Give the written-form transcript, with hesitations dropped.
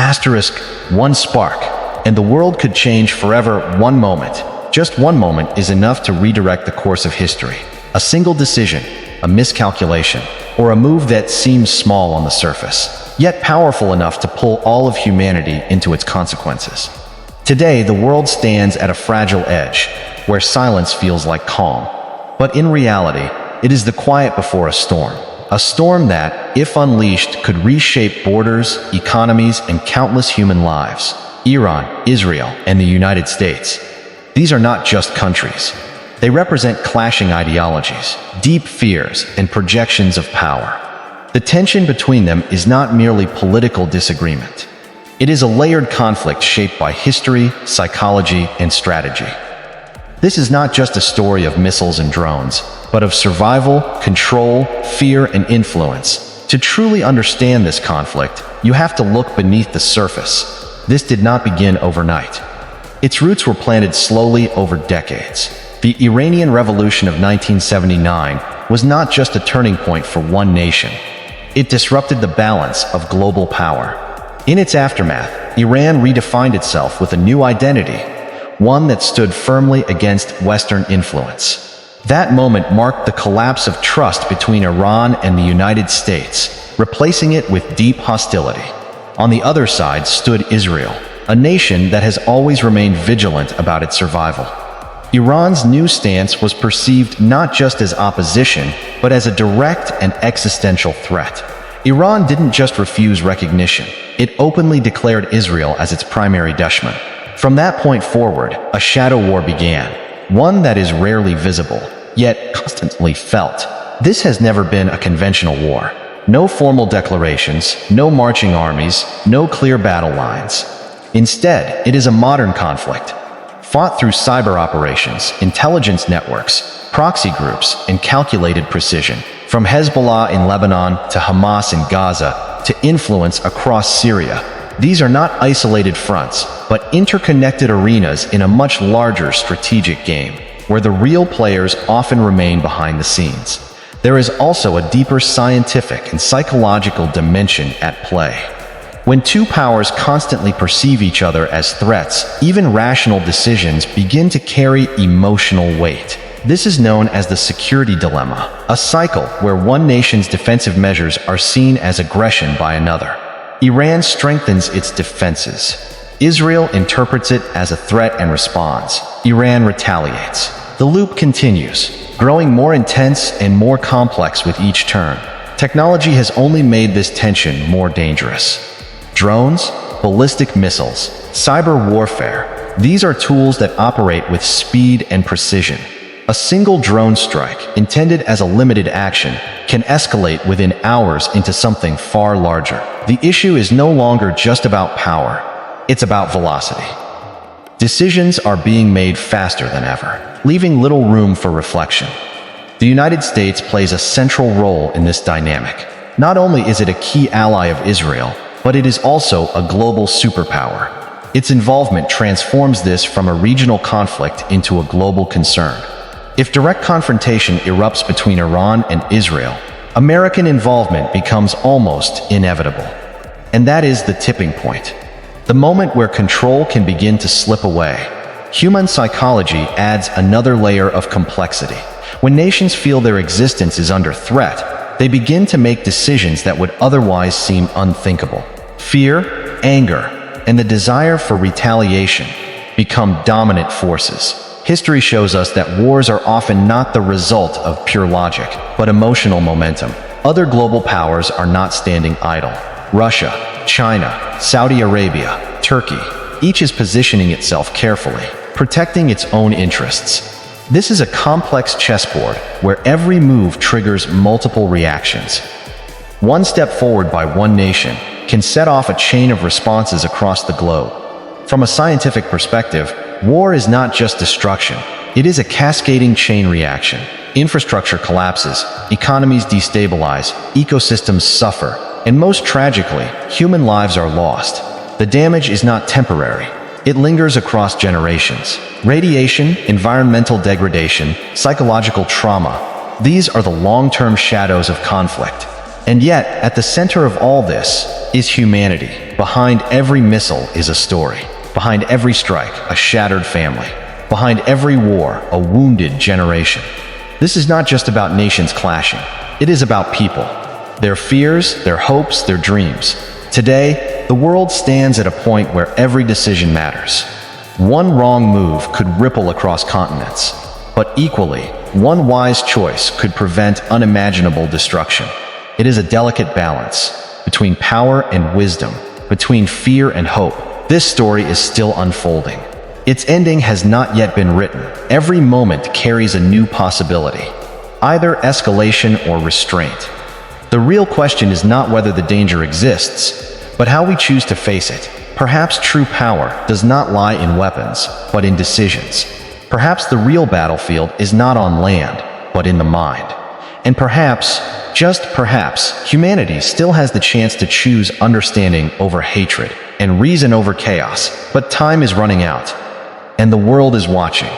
Asterisk, one spark, and the world could change forever. One moment. Just one moment is enough to redirect the course of history. A single decision, a miscalculation, or a move that seems small on the surface, yet powerful enough to pull all of humanity into its consequences. Today, the world stands at a fragile edge, where silence feels like calm. But in reality, it is the quiet before a storm that, if unleashed, could reshape borders, economies, and countless human lives. Iran, Israel, and the United States. These are not just countries. They represent clashing ideologies, deep fears, and projections of power. The tension between them is not merely political disagreement. It is a layered conflict shaped by history, psychology, and strategy. This is not just a story of missiles and drones, but of survival, control, fear, and influence. To truly understand this conflict, you have to look beneath the surface. This did not begin overnight. Its roots were planted slowly over decades. The Iranian Revolution of 1979 was not just a turning point for one nation. It disrupted the balance of global power. In its aftermath, Iran redefined itself with a new identity, one that stood firmly against Western influence. That moment marked the collapse of trust between Iran and the United States, replacing it with deep hostility. On the other side stood Israel, a nation that has always remained vigilant about its survival. Iran's new stance was perceived not just as opposition, but as a direct and existential threat. Iran didn't just refuse recognition, it openly declared Israel as its primary dushman. From that point forward, a shadow war began, one that is rarely visible, yet constantly felt. This has never been a conventional war. No formal declarations, no marching armies, no clear battle lines. Instead, it is a modern conflict, fought through cyber operations, intelligence networks, proxy groups, and calculated precision. From Hezbollah in Lebanon to Hamas in Gaza to influence across Syria. These are not isolated fronts, but interconnected arenas in a much larger strategic game, where the real players often remain behind the scenes. There is also a deeper scientific and psychological dimension at play. When two powers constantly perceive each other as threats, even rational decisions begin to carry emotional weight. This is known as the security dilemma, a cycle where one nation's defensive measures are seen as aggression by another. Iran strengthens its defenses. Israel interprets it as a threat and responds. Iran retaliates. The loop continues, growing more intense and more complex with each turn. Technology has only made this tension more dangerous. Drones, ballistic missiles, cyber warfare, these are tools that operate with speed and precision. A single drone strike, intended as a limited action, can escalate within hours into something far larger. The issue is no longer just about power, it's about velocity. Decisions are being made faster than ever, leaving little room for reflection. The United States plays a central role in this dynamic. Not only is it a key ally of Israel, but it is also a global superpower. Its involvement transforms this from a regional conflict into a global concern. If direct confrontation erupts between Iran and Israel, American involvement becomes almost inevitable. And that is the tipping point. The moment where control can begin to slip away. Human psychology adds another layer of complexity. When nations feel their existence is under threat, they begin to make decisions that would otherwise seem unthinkable. Fear, anger, and the desire for retaliation become dominant forces. History shows us that wars are often not the result of pure logic, but emotional momentum. Other global powers are not standing idle. Russia, China, Saudi Arabia, Turkey, each is positioning itself carefully, protecting its own interests. This is a complex chessboard where every move triggers multiple reactions. One step forward by one nation can set off a chain of responses across the globe. From a scientific perspective, war is not just destruction, it is a cascading chain reaction. Infrastructure collapses, economies destabilize, ecosystems suffer, and most tragically, human lives are lost. The damage is not temporary, it lingers across generations. Radiation, environmental degradation, psychological trauma, these are the long-term shadows of conflict. And yet, at the center of all this is humanity. behind every missile is a story. Behind every strike, a shattered family. Behind every war, a wounded generation. This is not just about nations clashing. It is about people. Their fears, their hopes, their dreams. Today, the world stands at a point where every decision matters. One wrong move could ripple across continents. But equally, one wise choice could prevent unimaginable destruction. It is a delicate balance between power and wisdom, between fear and hope. This story is still unfolding. Its ending has not yet been written. Every moment carries a new possibility, either escalation or restraint. The real question is not whether the danger exists, but how we choose to face it. Perhaps true power does not lie in weapons, but in decisions. Perhaps the real battlefield is not on land, but in the mind. And perhaps, just perhaps, humanity still has the chance to choose understanding over hatred and reason over chaos. But time is running out, and the world is watching.